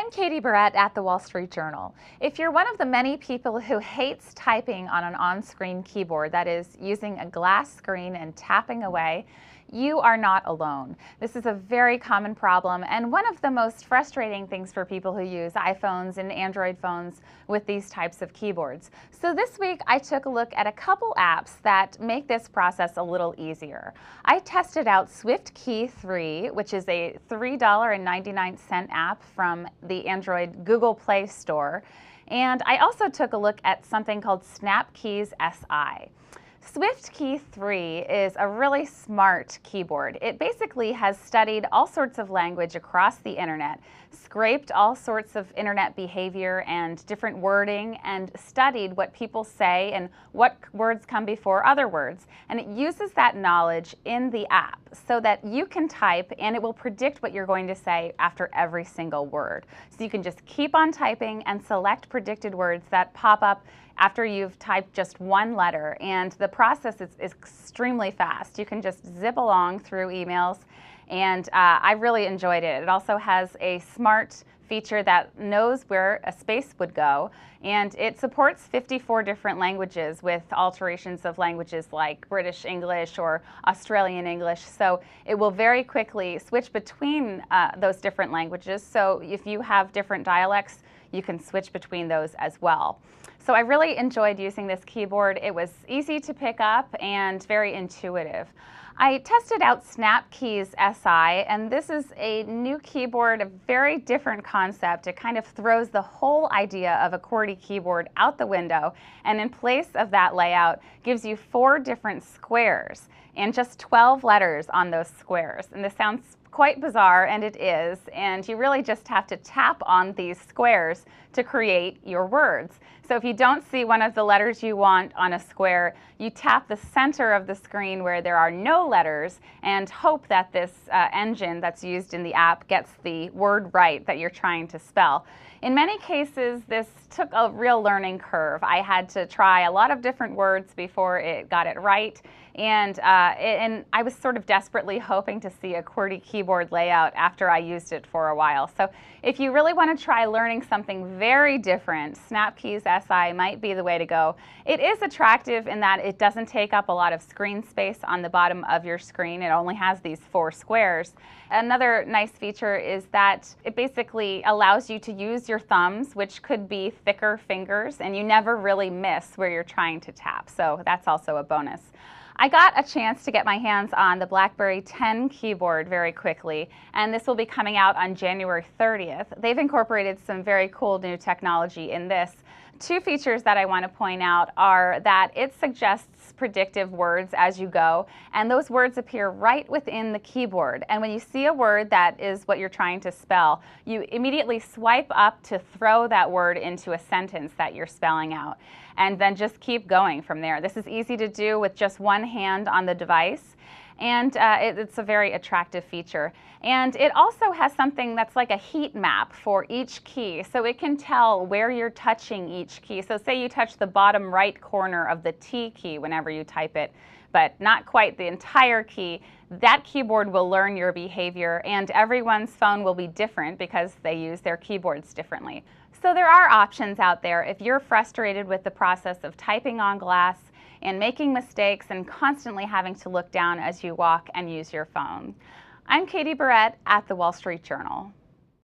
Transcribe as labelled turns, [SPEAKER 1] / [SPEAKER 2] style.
[SPEAKER 1] I'm Katie Barrett at The Wall Street Journal. If you're one of the many people who hates typing on an on-screen keyboard, that is, using a glass screen and tapping away, you are not alone. This is a very common problem and one of the most frustrating things for people who use iPhones and Android phones with these types of keyboards. So this week I took a look at a couple apps that make this process a little easier. I tested out SwiftKey 3, which is a $3.99 app from the Android Google Play Store, and I also took a look at something called SnapKeys SI. SwiftKey 3 is a really smart keyboard. It basically has studied all sorts of language across the internet, scraped all sorts of internet behavior and different wording, and studied what people say and what words come before other words. And it uses that knowledge in the app so that you can type and it will predict what you're going to say after every single word. So you can just keep on typing and select predicted words that pop up after you've typed just one letter, and the process is extremely fast. You can just zip along through emails, and I really enjoyed it. It also has a smart feature that knows where a space would go, and it supports 54 different languages with alterations of languages like British English or Australian English, so it will very quickly switch between those different languages. So if you have different dialects, you can switch between those as well. So I really enjoyed using this keyboard. It was easy to pick up and very intuitive. I tested out SnapKeys SI, and this is a new keyboard, a very different concept. It kind of throws the whole idea of a QWERTY keyboard out the window, and in place of that layout gives you 4 different squares and just 12 letters on those squares. And this sounds quite bizarre, and it is, and you really just have to tap on these squares to create your words. So if you don't see one of the letters you want on a square, you tap the center of the screen where there are no letters and hope that this engine that's used in the app gets the word right that you're trying to spell. In many cases, this took a real learning curve. I had to try a lot of different words before it got it right, and I was sort of desperately hoping to see a QWERTY keyboard layout after I used it for a while. So if you really want to try learning something very different, SnapKeys SI might be the way to go. It is attractive in that it doesn't take up a lot of screen space on the bottom of your screen. It only has these 4 squares. Another nice feature is that it basically allows you to use your thumbs, which could be thicker fingers, and you never really miss where you're trying to tap. So that's also a bonus. I got a chance to get my hands on the BlackBerry 10 keyboard very quickly, and this will be coming out on January 30th. They've incorporated some very cool new technology in this. 2 features that I want to point out are that it suggests predictive words as you go, and those words appear right within the keyboard. And when you see a word that is what you're trying to spell, you immediately swipe up to throw that word into a sentence that you're spelling out, and then just keep going from there. This is easy to do with just one hand on the device, and it's a very attractive feature. And it also has something that's like a heat map for each key, so it can tell where you're touching each key. So say you touch the bottom right corner of the T key whenever you type it, but not quite the entire key, that keyboard will learn your behavior, and everyone's phone will be different because they use their keyboards differently. So there are options out there if you're frustrated with the process of typing on glass and making mistakes and constantly having to look down as you walk and use your phone. I'm Katie Barrett at The Wall Street Journal.